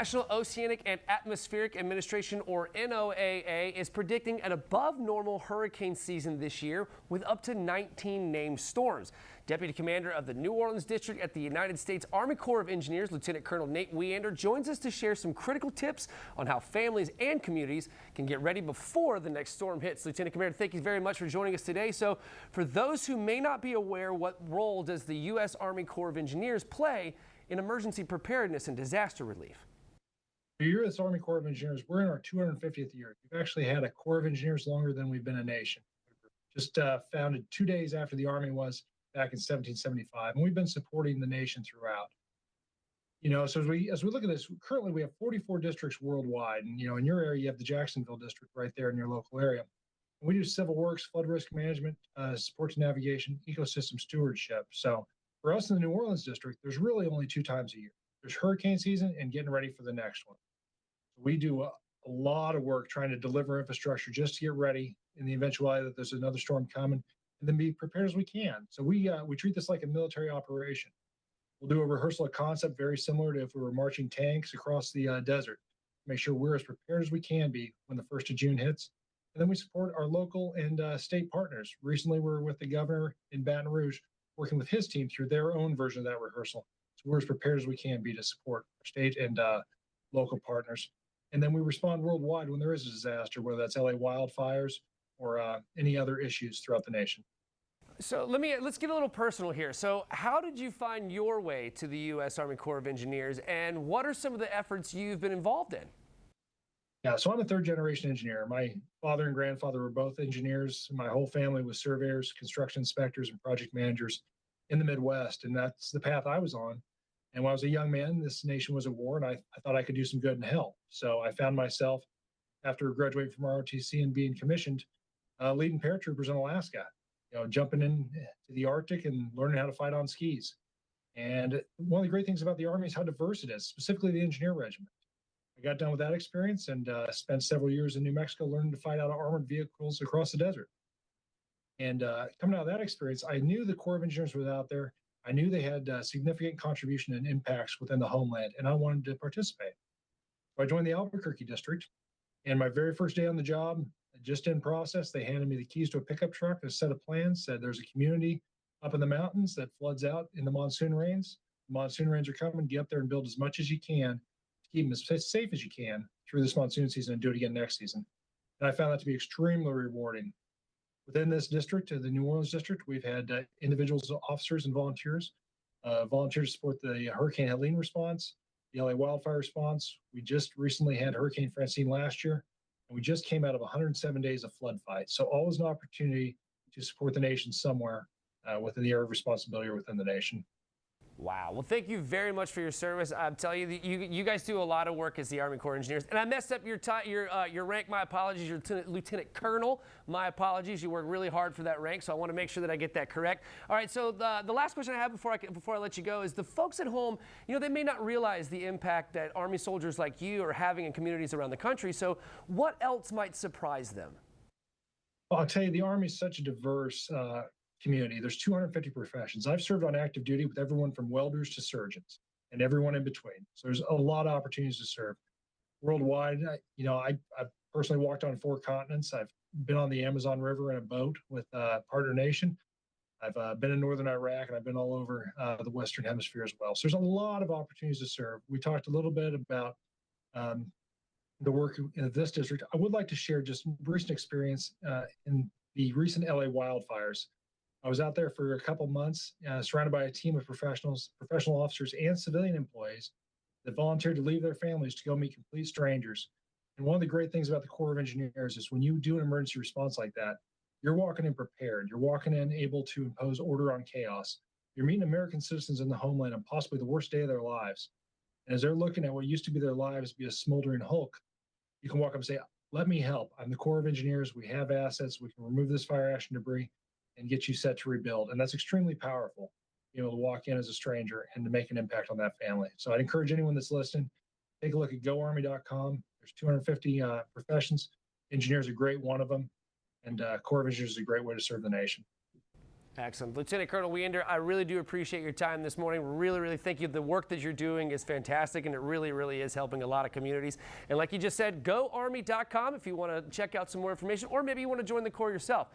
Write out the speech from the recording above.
National Oceanic and Atmospheric Administration, or NOAA, is predicting an above normal hurricane season this year with up to 19 named storms. Deputy Commander of the New Orleans District at the United States Army Corps of Engineers, Lieutenant Colonel Nate Weande, joins us to share some critical tips on how families and communities can get ready before the next storm hits. Lieutenant Commander, thank you very much for joining us today. So, for those who may not be aware, what role does the U.S. Army Corps of Engineers play in emergency preparedness and disaster relief? The U.S. Army Corps of Engineers, we're in our 250th year. We've actually had a Corps of Engineers longer than we've been a nation. Just founded 2 days after the Army was back in 1775, and we've been supporting the nation throughout. So as we look at this, currently we have 44 districts worldwide, and in your area you have the Jacksonville district right there in your local area. And we do civil works, flood risk management, support to navigation, ecosystem stewardship. So for us in the New Orleans district, there's really only 2 times a year. There's hurricane season and getting ready for the next one. We do a lot of work trying to deliver infrastructure just to get ready in the eventuality that there's another storm coming, and then be prepared as we can. So we treat this like a military operation. We'll do a rehearsal of concept very similar to if we were marching tanks across the desert. Make sure we're as prepared as we can be when the 1st of June hits. And then we support our local and state partners. Recently, we're with the governor in Baton Rouge, working with his team through their own version of that rehearsal. So we're as prepared as we can be to support our state and local partners. And then we respond worldwide when there is a disaster, whether that's LA wildfires or any other issues throughout the nation. So let's get a little personal here. So how did you find your way to the U.S. Army Corps of Engineers, and what are some of the efforts you've been involved in? Yeah, so I'm a 3rd-generation engineer. My father and grandfather were both engineers. My whole family was surveyors, construction inspectors, and project managers in the Midwest, and that's the path I was on. And when I was a young man, this nation was at war, and I thought I could do some good and help. So I found myself, after graduating from ROTC and being commissioned, leading paratroopers in Alaska, jumping into the Arctic and learning how to fight on skis. And one of the great things about the Army is how diverse it is, specifically the engineer regiment. I got done with that experience and spent several years in New Mexico learning to fight out of armored vehicles across the desert. And coming out of that experience, I knew the Corps of Engineers was out there. I knew they had significant contribution and impacts within the homeland, and I wanted to participate. So I joined the Albuquerque district, and my very first day on the job, just in process, they handed me the keys to a pickup truck, a set of plans, said there's a community up in the mountains that floods out in the monsoon rains. The monsoon rains are coming. Get up there and build as much as you can to keep them as safe as you can through this monsoon season and do it again next season. And I found that to be extremely rewarding. Within this district, the New Orleans district, we've had individuals, officers, and volunteers volunteer to support the Hurricane Helene response, the LA wildfire response. We just recently had Hurricane Francine last year, and we just came out of 107 days of flood fight. So always an opportunity to support the nation somewhere within the area of responsibility or within the nation. Wow. Well, thank you very much for your service. I'm telling you, you guys do a lot of work as the Army Corps of Engineers. And I messed up your rank. My apologies. You're Lieutenant Colonel. My apologies. You work really hard for that rank, so I want to make sure that I get that correct. All right. So the last question I have before I let you go is the folks at home. They may not realize the impact that Army soldiers like you are having in communities around the country. So what else might surprise them? Well, I'll tell you, the Army is such a diverse community. There's 250 professions. I've served on active duty with everyone from welders to surgeons and everyone in between. So there's a lot of opportunities to serve worldwide. I personally walked on 4 continents. I've been on the Amazon River in a boat with a partner nation. I've been in northern Iraq, and I've been all over the Western Hemisphere as well. So there's a lot of opportunities to serve. We talked a little bit about the work in this district. I would like to share just recent experience in the recent LA wildfires. I was out there for a couple months, surrounded by a team of professional officers and civilian employees that volunteered to leave their families to go meet complete strangers. And one of the great things about the Corps of Engineers is when you do an emergency response like that, you're walking in prepared. You're walking in able to impose order on chaos. You're meeting American citizens in the homeland on possibly the worst day of their lives. And as they're looking at what used to be their lives be a smoldering hulk, you can walk up and say, let me help. I'm the Corps of Engineers. We have assets. We can remove this fire ash and debris and get you set to rebuild. And that's extremely powerful, to walk in as a stranger and to make an impact on that family. So I'd encourage anyone that's listening, take a look at goarmy.com. There's 250 professions. Engineers are a great one of them. And Corps of Engineers is a great way to serve the nation. Excellent. Lieutenant Colonel Weander, I really do appreciate your time this morning. Really thank you. The work that you're doing is fantastic, and it really is helping a lot of communities. And like you just said, goarmy.com if you want to check out some more information, or maybe you want to join the Corps yourself.